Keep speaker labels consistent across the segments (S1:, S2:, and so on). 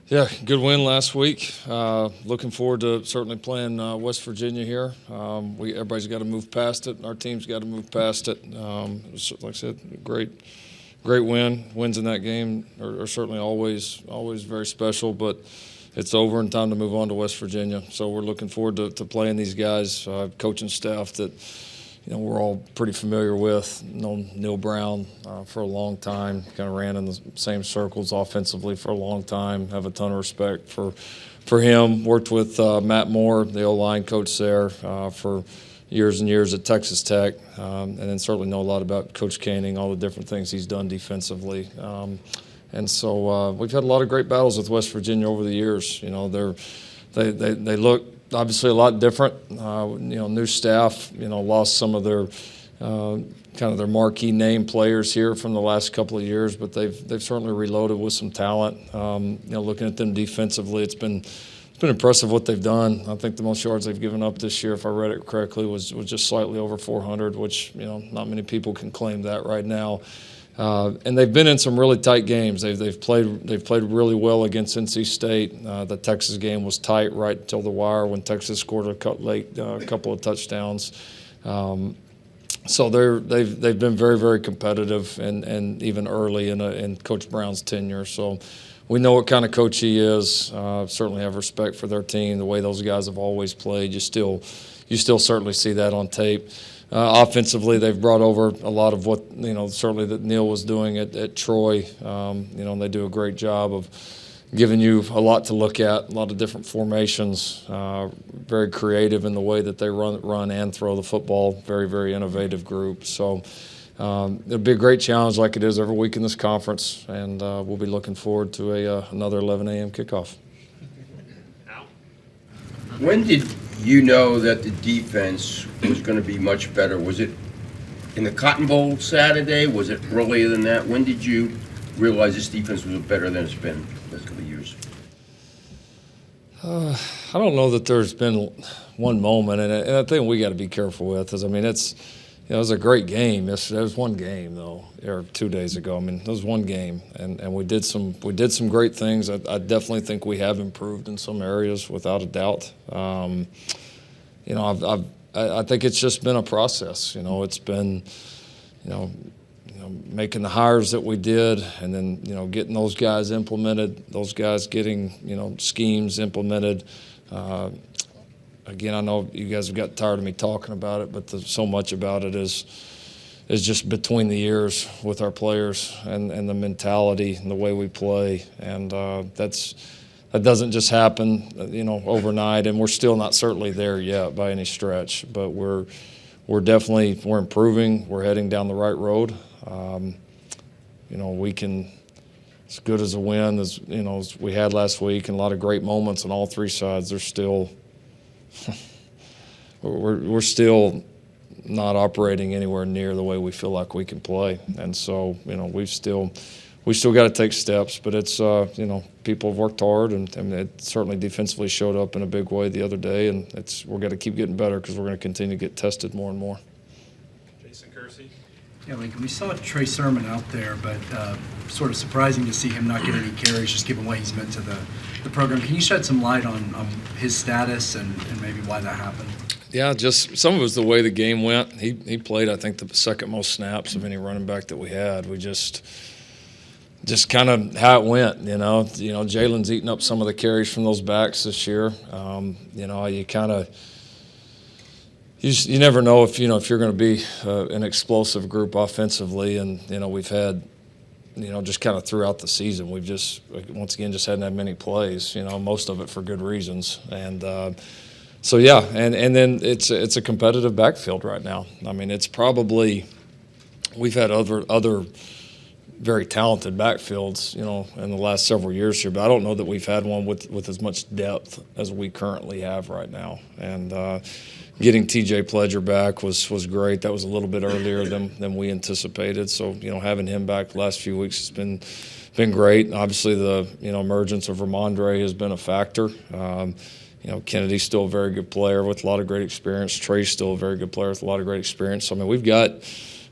S1: Yeah, good win last week. Looking forward to certainly playing West Virginia here. Everybody's got to move past it. Our team's got to move past it. Like I said, great win. Wins in that game are certainly always very special. But it's over and time to move on to West Virginia. So we're looking forward to playing these guys, coaching staff that we're all pretty familiar with. Known Neil Brown for a long time, kind of ran in the same circles offensively for a long time. Have a ton of respect for him. Worked with Matt Moore, the O-line coach there, for years and years at Texas Tech, and then certainly know a lot about Coach Koenig, all the different things he's done defensively. And so we've had a lot of great battles with West Virginia over the years. They look obviously a lot different. New staff. Lost some of their kind of their marquee name players here from the last couple of years, but they've certainly reloaded with some talent. Looking at them defensively, it's been impressive what they've done. I think the most yards they've given up this year, if I read it correctly, was just slightly over 400, which not many people can claim that right now. And they've been in some really tight games. They've played really well against NC State. The Texas game was tight right till the wire when Texas scored a couple of touchdowns. So they've been very, very competitive and even early in Coach Brown's tenure. So we know what kind of coach he is. Certainly have respect for their team, the way those guys have always played. You still certainly see that on tape. Offensively, they've brought over a lot of what certainly that Neil was doing at Troy. They do a great job of giving you a lot to look at, a lot of different formations. Very creative in the way that they run and throw the football. Very, very innovative group. So it'll be a great challenge, like it is every week in this conference, and we'll be looking forward to another 11 a.m. kickoff.
S2: When did you know that the defense was going to be much better? Was it in the Cotton Bowl Saturday? Was it earlier than that? When did you realize this defense was better than it's been the last couple of years?
S1: I don't know that there's been one moment, and I think we got to be careful with is, it was a great game. It was one game though, or 2 days ago. It was one game, and we did some great things. I definitely think we have improved in some areas, without a doubt. I think it's just been a process. It's been, making the hires that we did, and then getting those guys implemented, those guys getting schemes implemented. Again, I know you guys have got tired of me talking about it, but so much about it is just between the ears with our players and the mentality and the way we play, and that doesn't just happen, overnight. And we're still not certainly there yet by any stretch, but we're improving. We're heading down the right road. We can, as good as a win as we had last week, and a lot of great moments on all three sides. There's still we're still not operating anywhere near the way we feel like we can play, and so we still got to take steps. But it's people have worked hard, and it certainly defensively showed up in a big way the other day, and we're going to keep getting better because we're going to continue to get tested more and more.
S3: Jason Kersey.
S4: Yeah, Lincoln, we saw Trey Sermon out there, but sort of surprising to see him not get any carries, just given what he's meant to the program. Can you shed some light on his status and maybe why that happened?
S1: Yeah, just some of it was the way the game went. He played, I think, the second most snaps of any running back that we had. We just kind of how it went, Jalen's eating up some of the carries from those backs this year. You kind of you never know if you're going to be an explosive group offensively, and we've had just kind of throughout the season we've just once again just hadn't had many plays, most of it for good reasons, and so yeah, and then it's a competitive backfield right now. It's probably we've had other very talented backfields, in the last several years here, but I don't know that we've had one with as much depth as we currently have right now. And getting TJ Pledger back was great. That was a little bit earlier than we anticipated. So having him back the last few weeks has been great. Obviously the emergence of Ramondre has been a factor. Kennedy's still a very good player with a lot of great experience. Trey's still a very good player with a lot of great experience. So we've got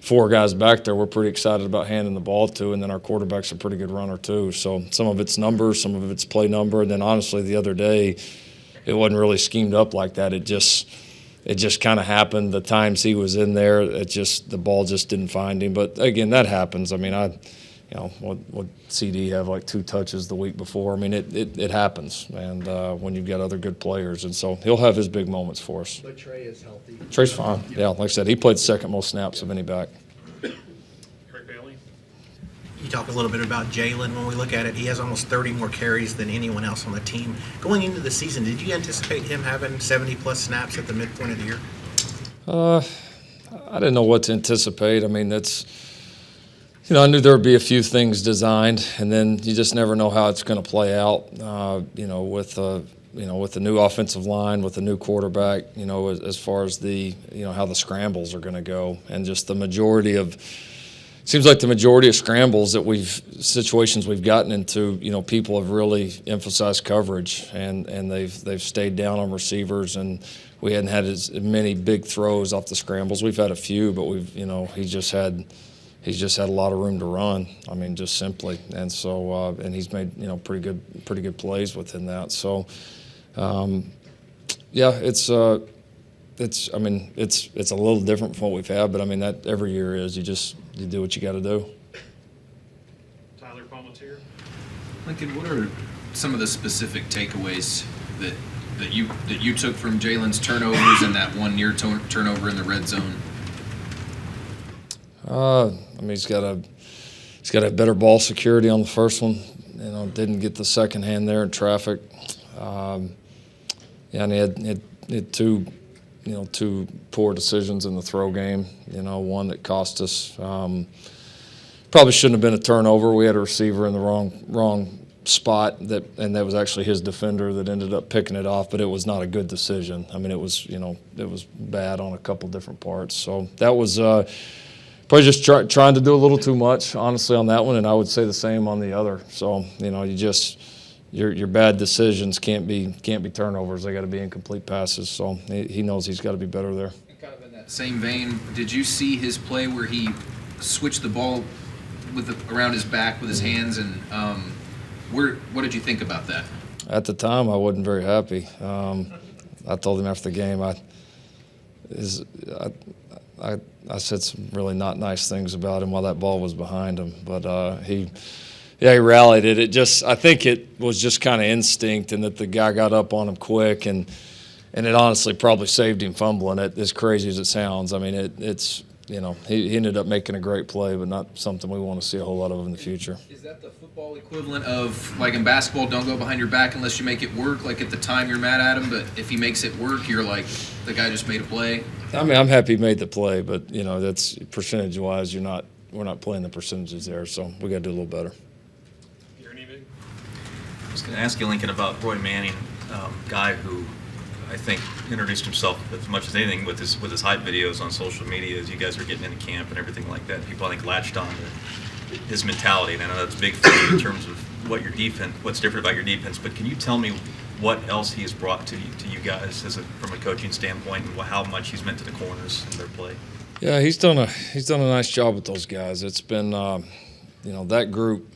S1: 4 guys back there we're pretty excited about handing the ball to, and then our quarterback's a pretty good runner too. So some of it's numbers, some of it's play number, and then honestly the other day it wasn't really schemed up like that. It just kind of happened. The times he was in there, the ball just didn't find him. But again, that happens. I mean, what CD have like 2 touches the week before? I mean, it happens, and when you've got other good players, and so he'll have his big moments for us.
S4: But Trey is healthy.
S1: Trey's fine. Yeah, like I said, he played second most snaps of any back.
S3: Craig Bailey.
S5: You talk a little bit about Jalen. When we look at it, he has almost 30 more carries than anyone else on the team. Going into the season, did you anticipate him having 70-plus snaps at the midpoint of the year?
S1: I didn't know what to anticipate. I mean, I knew there would be a few things designed, and then you just never know how it's going to play out. With the new offensive line, with the new quarterback, as far as how the scrambles are going to go, and just the majority of. Seems like the majority of scrambles situations we've gotten into, people have really emphasized coverage, and they've stayed down on receivers, and we hadn't had as many big throws off the scrambles. We've had a few, but he's just had a lot of room to run. I mean, just simply, and so and he's made pretty good plays within that. So, yeah, it's a little different from what we've had, but I mean that every year is. You do what you got to do.
S3: Tyler Palmatier.
S6: Lincoln, what are some of the specific takeaways that you took from Jalen's turnovers and that one near turnover in the red zone?
S1: He's got a better ball security on the first one. Didn't get the second hand there in traffic. And he had two poor decisions in the throw game. One that cost us. Probably shouldn't have been a turnover. We had a receiver in the wrong spot, and that was actually his defender that ended up picking it off. But it was not a good decision. I mean, it was bad on a couple different parts. So that was probably just trying to do a little too much, honestly, on that one. And I would say the same on the other. So your bad decisions can't be turnovers. They got to be incomplete passes. So he knows he's got to be better there.
S6: And kind of in that same vein, did you see his play where he switched the ball around his back with his hands, and what did you think about that?
S1: At the time, I wasn't very happy. I told him after the game, I said some really not nice things about him while that ball was behind him, but he rallied it. I think it was just kind of instinct, and that the guy got up on him quick, and it honestly probably saved him fumbling it, as crazy as it sounds. I mean, he ended up making a great play, but not something we want to see a whole lot of in the future.
S6: Is that the football equivalent of, like in basketball, don't go behind your back unless you make it work? Like at the time you're mad at him, but if he makes it work, you're like, the guy just made a play?
S1: I mean, I'm happy he made the play, but, that's percentage-wise, we're not playing the percentages there, so we got to do a little better.
S7: I was going to ask you, Lincoln, about Roy Manning, guy who I think introduced himself as much as anything with his hype videos on social media as you guys were getting into camp and everything like that. People, I think, latched on to his mentality, and I know that's big for you in terms of what's different about your defense. But can you tell me what else he has brought to you guys from a coaching standpoint, and how much he's meant to the corners and their play?
S1: Yeah, he's done a nice job with those guys. It's been that group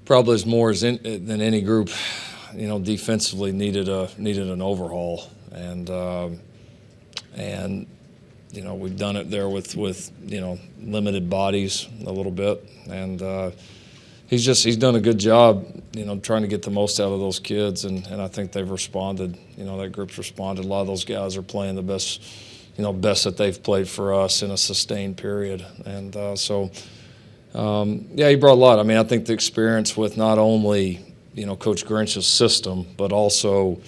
S1: probably is more than any group, defensively needed an overhaul, and we've done it there with limited bodies a little bit, and he's done a good job, trying to get the most out of those kids, and I think they've responded. That group's responded. A lot of those guys are playing the best that they've played for us in a sustained period, and he brought a lot. I mean, I think the experience with not only Coach Grinch's system, but also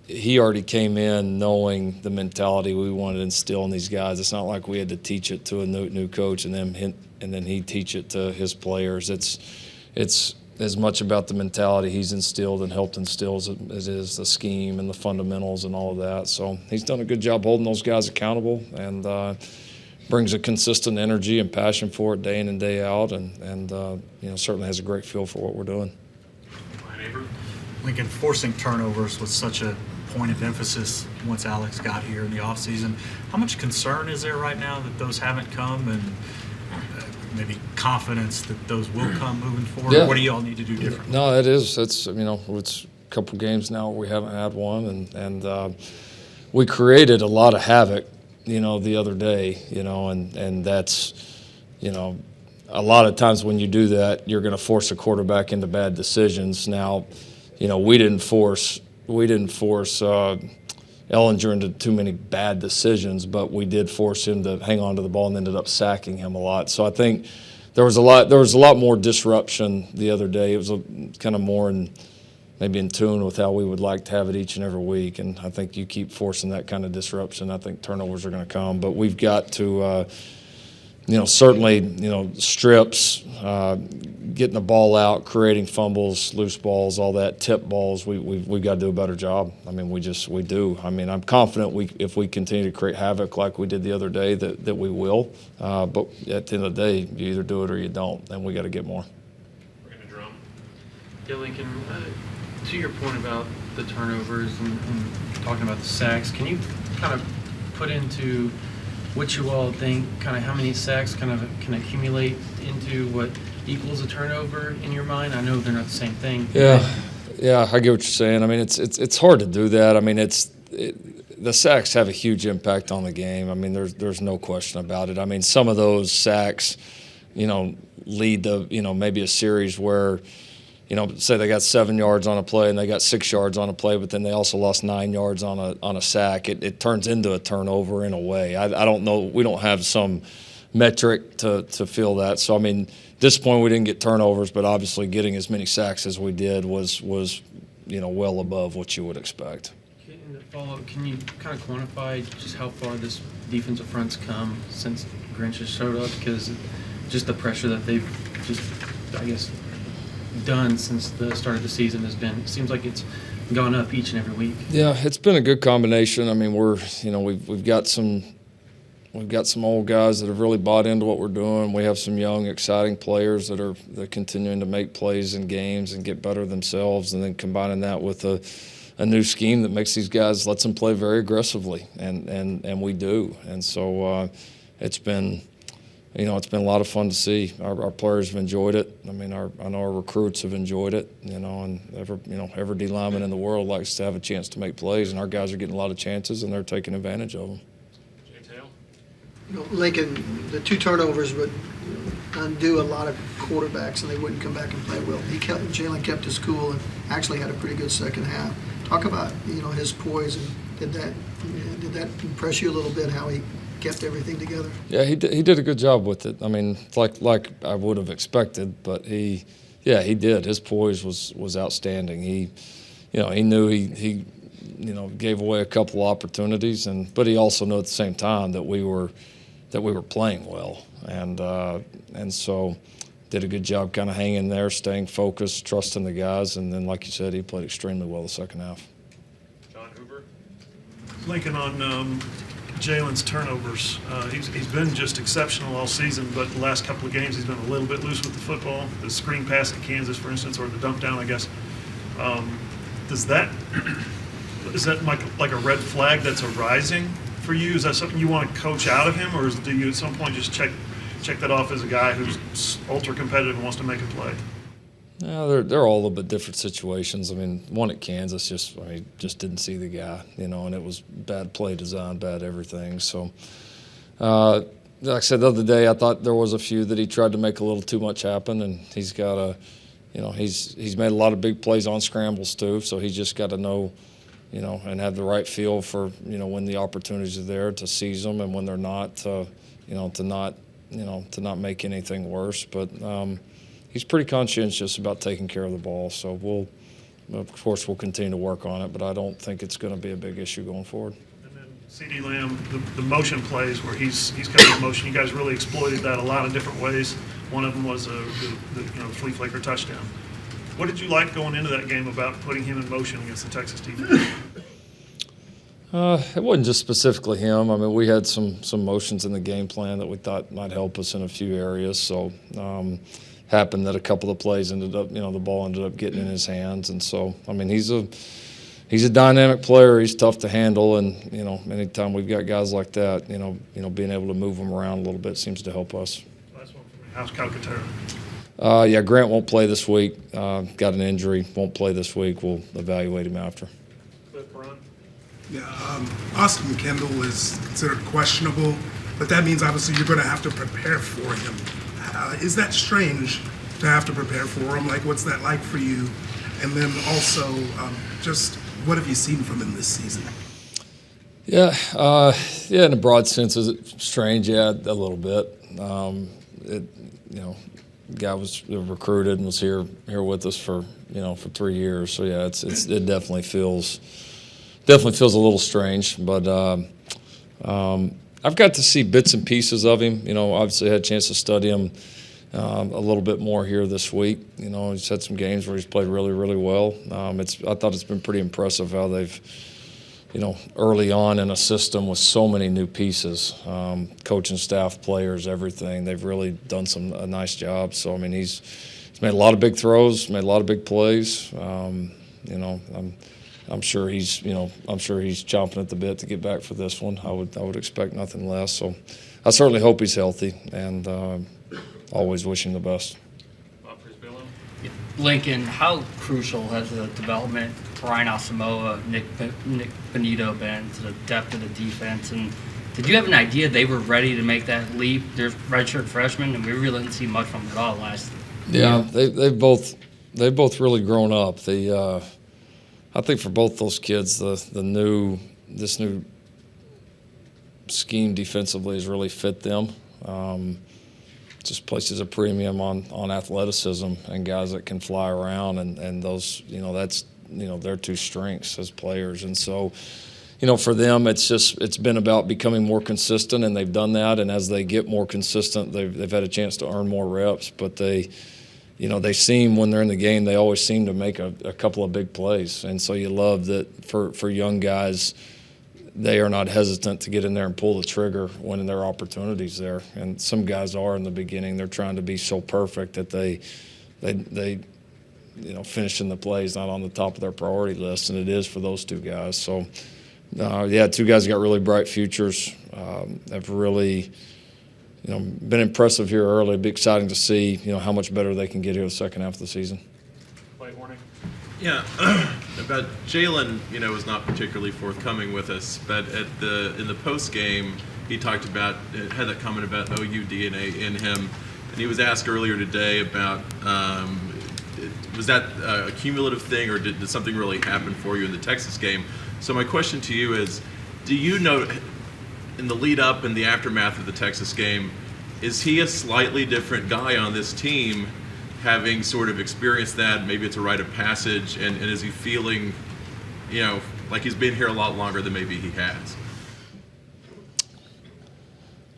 S1: he already came in knowing the mentality we wanted to instill in these guys. It's not like we had to teach it to a new coach and then he'd teach it to his players. It's as much about the mentality he's instilled and helped instill as it is the scheme and the fundamentals and all of that. So he's done a good job holding those guys accountable, and brings a consistent energy and passion for it day in and day out, and certainly has a great feel for what we're doing.
S3: Ryan Abrams.
S8: Lincoln, forcing turnovers with such a point of emphasis once Alex got here in the offseason. How much concern is there right now that those haven't come, and maybe confidence that those will come moving forward?
S1: Yeah.
S8: What do y'all need to do differently?
S1: No, it is. It's it's a couple games now we haven't had one, and we created a lot of havoc, the other day, and that's, a lot of times when you do that, you're going to force a quarterback into bad decisions. Now, we didn't force Ellinger into too many bad decisions, but we did force him to hang on to the ball and ended up sacking him a lot. So I think there was a lot more disruption the other day. It was kind of more maybe in tune with how we would like to have it each and every week. And I think you keep forcing that kind of disruption, I think turnovers are going to come. But we've got to, certainly, strips, getting the ball out, creating fumbles, loose balls, all that, tip balls. We've got to do a better job. I mean, we do. I mean, I'm confident if we continue to create havoc like we did the other day that we will. But at the end of the day, you either do it or you don't, and we got to get more.
S3: Brandon Drum.
S9: Yeah, Lincoln, to your point about the turnovers and talking about the sacks, can you kind of put into what you all think, kind of how many sacks kind of can accumulate into what equals a turnover in your mind? I know they're not the same thing.
S1: Yeah, I get what you're saying. I mean, it's hard to do that. I mean, the sacks have a huge impact on the game. I mean, there's no question about it. I mean, some of those sacks, lead to maybe a series where, say they got 7 yards on a play and they got 6 yards on a play, but then they also lost 9 yards on a sack. It turns into a turnover in a way. I don't know. We don't have some metric to feel that. So I mean, at this point we didn't get turnovers, but obviously getting as many sacks as we did was well above what you would expect.
S9: And to follow up, can you kind of quantify just how far this defensive front's come since Grinch has showed up? Because just the pressure that they've just, I guess, done since the start of the season it seems like it's gone up each and every week.
S1: Yeah, it's been a good combination. I mean, we've got some old guys that have really bought into what we're doing. We have some young, exciting players that are continuing to make plays in games and get better themselves, and then combining that with a new scheme that makes these guys, lets them play very aggressively, and we do. And so it's been a lot of fun to see. Our players have enjoyed it. I mean, I know our recruits have enjoyed it. And every D lineman in the world likes to have a chance to make plays, and our guys are getting a lot of chances, and they're taking advantage of them.
S3: Jay Tail.
S10: Lincoln, the 2 turnovers would undo a lot of quarterbacks, and they wouldn't come back and play well. Jalen kept his cool and actually had a pretty good second half. Talk about his poise, and did that impress you a little bit, how he kept everything together?
S1: Yeah, he did a good job with it. I mean, like I would have expected, but he did. His poise was outstanding. He knew he gave away a couple opportunities, but he also knew at the same time that we were playing well, and so did a good job kind of hanging there, staying focused, trusting the guys, and then like you said, he played extremely well the second half.
S3: John Hoover.
S11: Lincoln, on Jalen's turnovers. He's been just exceptional all season, but the last couple of games he's been a little bit loose with the football. The screen pass at Kansas, for instance, or the dump down, I guess. Is that like a red flag that's arising for you? Is that something you want to coach out of him, or do you at some point just check that off as a guy who's ultra competitive and wants to make a play?
S1: Yeah, they're all a little bit different situations. I mean, one at Kansas, just didn't see the guy, and it was bad play design, bad everything. So, like I said the other day, I thought there was a few that he tried to make a little too much happen, and he's got he's made a lot of big plays on scrambles too. So he's just got to know, and have the right feel for when the opportunities are there to seize them, and when they're not, to not make anything worse. But he's pretty conscientious about taking care of the ball, so of course we'll continue to work on it, but I don't think it's going to be a big issue going forward.
S11: And then CeeDee Lamb, the motion plays where he's coming in motion, you guys really exploited that a lot of different ways. One of them was the flea flaker touchdown. What did you like going into that game about putting him in motion against the Texas defense?
S1: It wasn't just specifically him. I mean, we had some motions in the game plan that we thought might help us in a few areas. So happened that a couple of plays ended up, the ball ended up getting in his hands. And so, I mean, he's a he's a dynamic player. He's tough to handle, and anytime we've got guys like that, being able to move them around a little bit seems to help us.
S11: Last one for me. How's Calcaterra?
S1: Yeah, Grant won't play this week. Got an injury, won't play this week. We'll evaluate him after.
S3: Cliff Brown.
S12: Yeah, Austin Kendall is considered questionable, but that means obviously you're going to have to prepare for him. Is that strange to have to prepare for him? Like, what's that like for you? And then also, just what have you seen from him this season?
S1: Yeah, in a broad sense, is it strange? Yeah, a little bit. The guy was recruited and was here with us for 3 years. So yeah, it definitely feels a little strange. But I've got to see bits and pieces of him. Obviously had a chance to study him a little bit more here this week. He's had some games where he's played really, really well. I thought it's been pretty impressive how they've, early on in a system with so many new pieces, coaching staff, players, everything. They've really done a nice job. So I mean, he's made a lot of big throws, made a lot of big plays. I'm sure he's chomping at the bit to get back for this one. I would expect nothing less. So I certainly hope he's healthy, and always wish him the best.
S3: Bob Frisbillo.
S13: Lincoln, how crucial has the development of Ryan Asamoah, Nick Benito been to the depth of the defense? And did you have an idea they were ready to make that leap? They're redshirt freshmen, and we really didn't see much from them at all last year.
S1: Yeah, they've both really grown up. I think for both those kids, this new scheme defensively has really fit them. Just places a premium on athleticism and guys that can fly around, and those, that's their two strengths as players. And so, for them, it's been about becoming more consistent, and they've done that. And as they get more consistent, they've had a chance to earn more reps. But they seem, when they're in the game, they always seem to make a couple of big plays. And so you love that for young guys, they are not hesitant to get in there and pull the trigger when there are opportunities there. And some guys are in the beginning. They're trying to be so perfect that they finishing the plays not on the top of their priority list, and it is for those two guys. So, two guys got really bright futures. Have really, been impressive here early. It'd be exciting to see, how much better they can get here the second half of the season.
S3: Clay Horning.
S14: Yeah, about Jalen, was not particularly forthcoming with us, but in the post game, he had that comment about OU DNA in him, and he was asked earlier today about was that a cumulative thing, or did something really happen for you in the Texas game? So my question to you is, do you know, in the lead up and the aftermath of the Texas game, is he a slightly different guy on this team, having sort of experienced that? Maybe it's a rite of passage, and is he feeling, like he's been here a lot longer than maybe he has?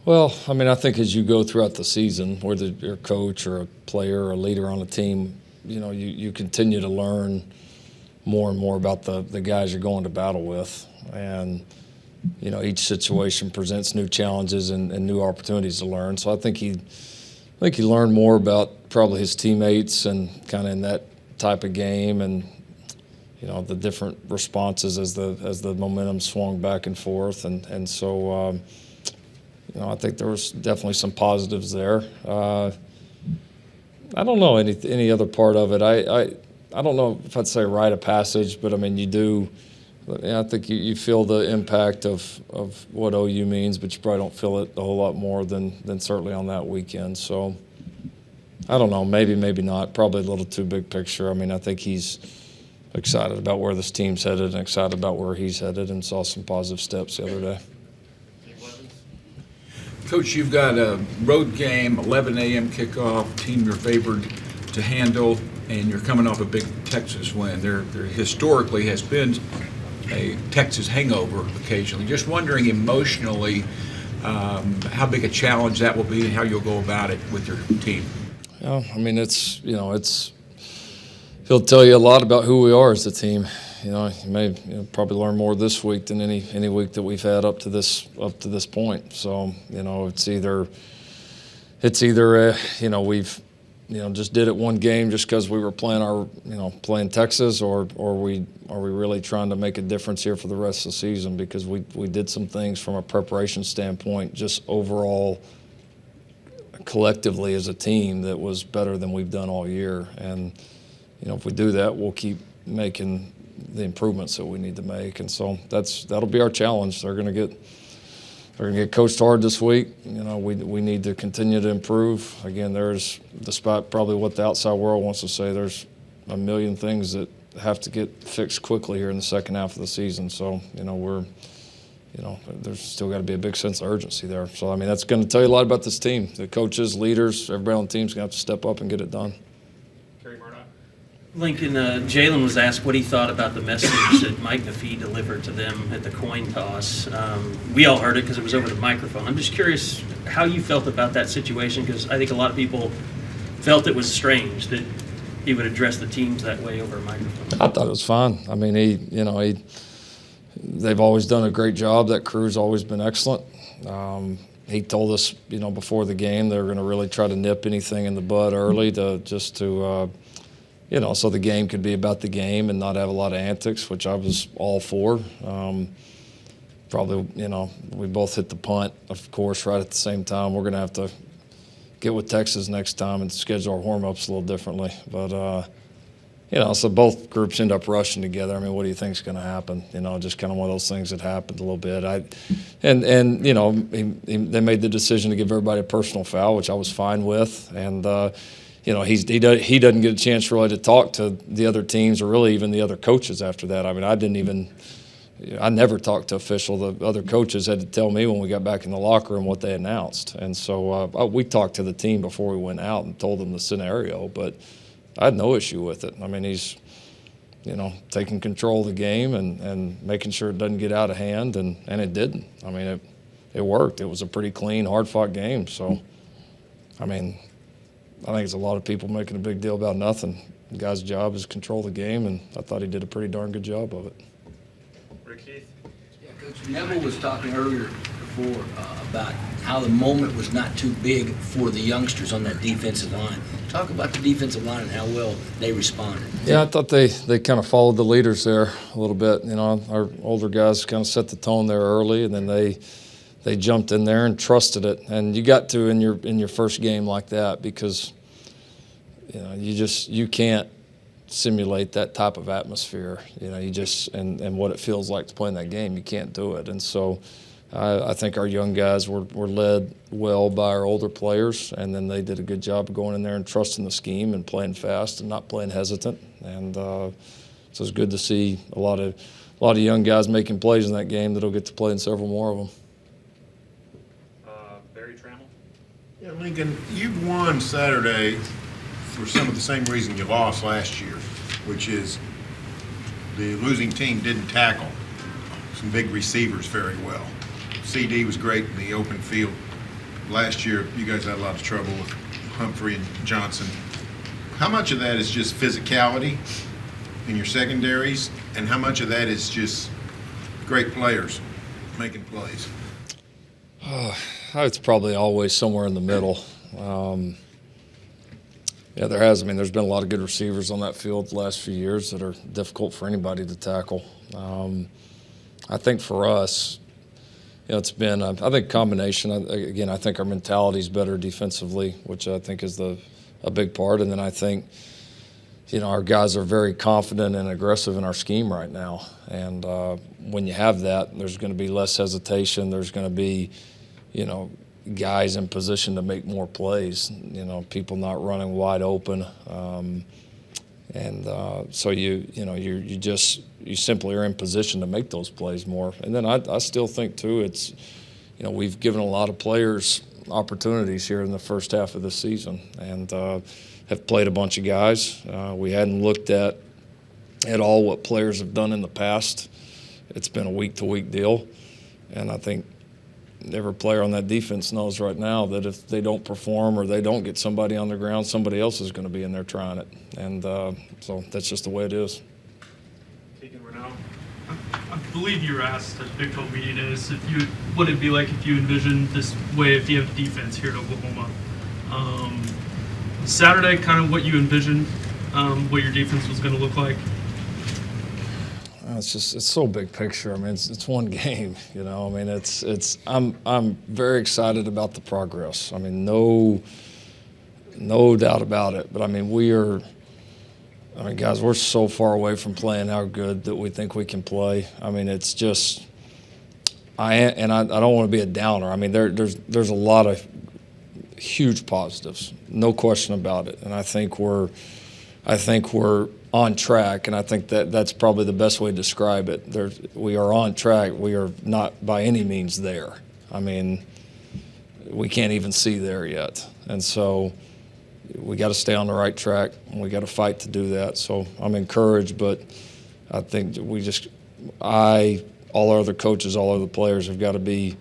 S1: Well, I mean, I think as you go throughout the season, whether you're a coach or a player or a leader on a team, you continue to learn more and more about the guys you're going to battle with. And, each situation presents new challenges and new opportunities to learn. So I think he learned more about probably his teammates and kind of in that type of game, and the different responses as the momentum swung back and forth, and so I think there was definitely some positives there. I don't know any other part of it. I don't know if I'd say rite of passage, but I mean you do. I think you feel the impact of what OU means, but you probably don't feel it a whole lot more than certainly on that weekend. So I don't know, maybe not. Probably a little too big picture. I mean, I think he's excited about where this team's headed and excited about where he's headed, and saw some positive steps the other day.
S15: Coach, you've got a road game, 11 a.m. kickoff, team you're favored to handle, and you're coming off a big Texas win. There historically has been a Texas hangover occasionally. Just wondering emotionally how big a challenge that will be and how you'll go about it with your team.
S1: Yeah, I mean, he'll tell you a lot about who we are as a team. You may probably learn more this week than any week that we've had up to this point. So it's either we've just did it one game just because we were playing Texas, or are we really trying to make a difference here for the rest of the season? Because we did some things from a preparation standpoint, just overall collectively as a team, that was better than we've done all year. And if we do that, we'll keep making the improvements that we need to make. And so that'll be our challenge. They're going to get coached hard this week. We need to continue to improve. Again, despite probably what the outside world wants to say, there's a million things that have to get fixed quickly here in the second half of the season. So, there's still got to be a big sense of urgency there. So, that's going to tell you a lot about this team. The coaches, leaders, everybody on the team's going to have to step up and get it done.
S3: Terry Murdoch.
S16: Lincoln, Jalen was asked what he thought about the message that Mike McPhee delivered to them at the coin toss. We all heard it because it was over the microphone. I'm just curious how you felt about that situation, because I think a lot of people felt it was strange that he would address the teams that way over a microphone.
S1: I thought it was fine. They've always done a great job. That crew's always been excellent. He told us, before the game, they were going to really try to nip anything in the bud early so the game could be about the game and not have a lot of antics, which I was all for. We both hit the punt, of course, right at the same time. We're going to have to get with Texas next time and schedule our warm-ups a little differently. But, so both groups end up rushing together. What do you think is going to happen? Just kind of one of those things that happened a little bit. They made the decision to give everybody a personal foul, which I was fine with. And, he doesn't get a chance really to talk to the other teams or really even the other coaches after that. I never talked to official. The other coaches had to tell me when we got back in the locker room what they announced. And so we talked to the team before we went out and told them the scenario, but I had no issue with it. He's, taking control of the game and making sure it doesn't get out of hand, and it didn't. It worked. It was a pretty clean, hard-fought game. So, I think it's a lot of people making a big deal about nothing. The guy's job is to control the game, and I thought he did a pretty darn good job of it.
S3: Rick Heath.
S17: Yeah, Coach Neville was talking earlier before about how the moment was not too big for the youngsters on that defensive line. Talk about the defensive line and how well they responded.
S1: Yeah, I thought they kind of followed the leaders there a little bit. Our older guys kind of set the tone there early, and then they jumped in there and trusted it. And you got to in your first game like that, because you can't simulate that type of atmosphere. And what it feels like to play in that game, you can't do it. And so I think our young guys were led well by our older players, and then they did a good job of going in there and trusting the scheme and playing fast and not playing hesitant. And so it's good to see a lot of young guys making plays in that game that'll get to play in several more of them.
S3: Barry Trammell.
S18: Yeah, Lincoln, you won Saturday for some of the same reason you lost last year, which is the losing team didn't tackle some big receivers very well. CD was great in the open field. Last year, you guys had a lot of trouble with Humphrey and Johnson. How much of that is just physicality in your secondaries, and how much of that is just great players making plays?
S1: It's probably always somewhere in the middle. There's been a lot of good receivers on that field the last few years that are difficult for anybody to tackle. I think for us, it's been, I think, combination. I think our mentality is better defensively, which I think is a big part. And then I think, our guys are very confident and aggressive in our scheme right now. And when you have that, there's going to be less hesitation. There's going to be, guys in position to make more plays. People not running wide open. So you simply are in position to make those plays more. And then I still think too, it's, we've given a lot of players opportunities here in the first half of the season, and have played a bunch of guys. We hadn't looked at all what players have done in the past. It's been a week-to-week deal, and I think every player on that defense knows right now that if they don't perform or they don't get somebody on the ground, somebody else is going to be in there trying it. And so that's just the way it is.
S19: I believe you were asked at Big 12 Media Days what it'd be like if you envisioned this way if you have defense here at Oklahoma. Saturday, kind of what you envisioned, what your defense was going to look like?
S1: It's so big picture. I mean, it's one game, you know. I mean, I'm very excited about the progress. I mean, no doubt about it. But I mean, guys, we're so far away from playing how good that we think we can play. I mean, it's just, I don't want to be a downer. I mean, there's a lot of huge positives, no question about it. And I think we're on track, and I think that's probably the best way to describe it. We are on track. We are not by any means there. I mean, we can't even see there yet. And so we got to stay on the right track, and we got to fight to do that. So I'm encouraged, but I think all our other coaches, all other players have got to be,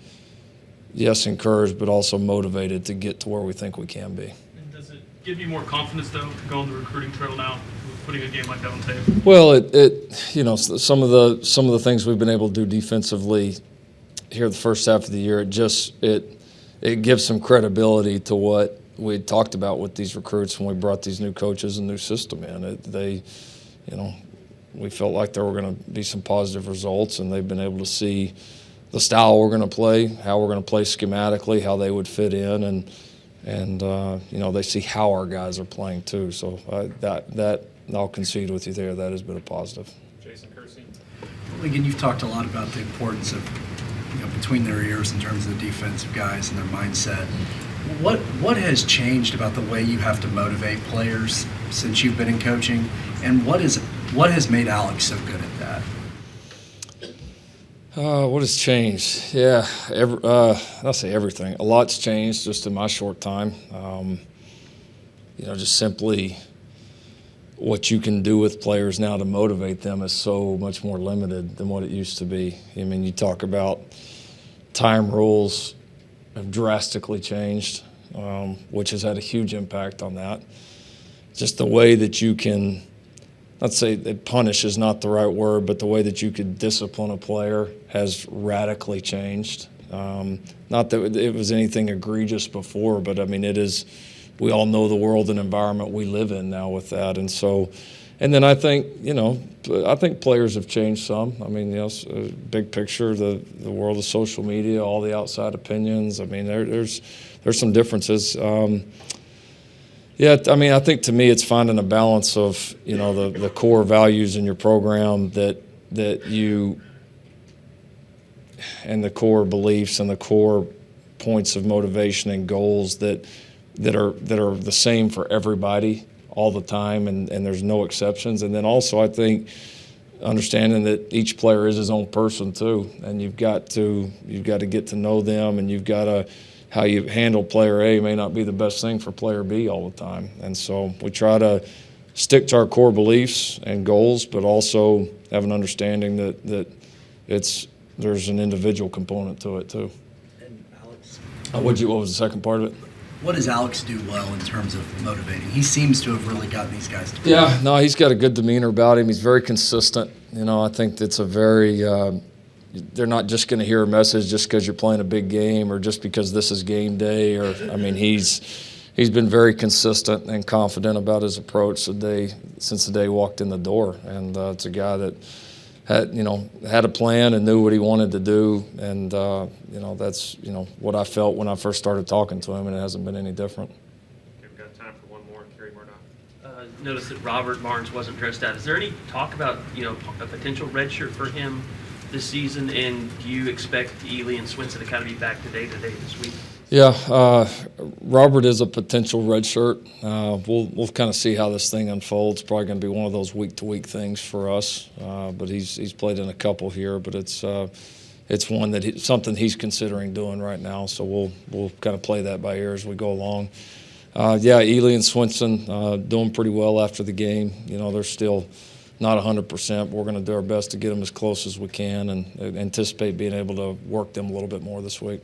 S1: yes, encouraged, but also motivated to get to where we think we can be.
S19: And does it give you more confidence, though, to go on the recruiting trail now, putting a game like that on tape?
S1: Well, some of the things we've been able to do defensively here the first half of the year, it gives some credibility to what we had talked about with these recruits when we brought these new coaches and new system in. We felt like there were going to be some positive results, and they've been able to see the style we're going to play, how we're going to play schematically, how they would fit in, and they see how our guys are playing too. So that I'll concede with you there. That has been a positive.
S3: Jason Kersey.
S4: Again, you've talked a lot about the importance of between their ears in terms of the defensive guys and their mindset. What has changed about the way you have to motivate players since you've been in coaching, and what has made Alex so good at that?
S1: What has changed? Yeah, I'll say everything. A lot's changed just in my short time. Just simply what you can do with players now to motivate them is so much more limited than what it used to be. I mean, you talk about time rules have drastically changed, which has had a huge impact on that. Just the way that you can, let's say that punish is not the right word, but the way that you could discipline a player has radically changed. Not that it was anything egregious before, but I mean, it is, we all know the world and environment we live in now with that. And so, and then I think players have changed some. I mean, big picture, the world of social media, all the outside opinions. I mean, there's some differences. I think to me it's finding a balance of, the core values in your program that you, and the core beliefs and the core points of motivation and goals that are the same for everybody all the time, and there's no exceptions. And then also I think understanding that each player is his own person too, and you've got to get to know them, and how you handle player A may not be the best thing for player B all the time. And so we try to stick to our core beliefs and goals, but also have an understanding that there's an individual component to it too.
S4: And Alex,
S1: what was the second part of it?
S4: What does Alex do well in terms of motivating? He seems to have really gotten these guys to play.
S1: Yeah, no, he's got a good demeanor about him. He's very consistent. I think it's a very they're not just going to hear a message just because you're playing a big game or just because this is game day. He's been very consistent and confident about his approach since the day he walked in the door. And it's a guy that had a plan and knew what he wanted to do. And, that's, what I felt when I first started talking to him, and it hasn't been any different.
S3: Okay, we've got time for one more. Kerry Murdoch.
S16: Noticed that Robert Barnes wasn't dressed out. Is there any talk about, a potential red shirt for him this season? And do you expect Ely and Swinson to kind of be back to day this week?
S1: Yeah, Robert is a potential red shirt. We'll kind of see how this thing unfolds. Probably going to be one of those week-to-week things for us. But he's played in a couple here, but it's one that something he's considering doing right now. So we'll kind of play that by ear as we go along. Ely and Swinson doing pretty well after the game. They're still not 100%. We're going to do our best to get them as close as we can, and anticipate being able to work them a little bit more this week.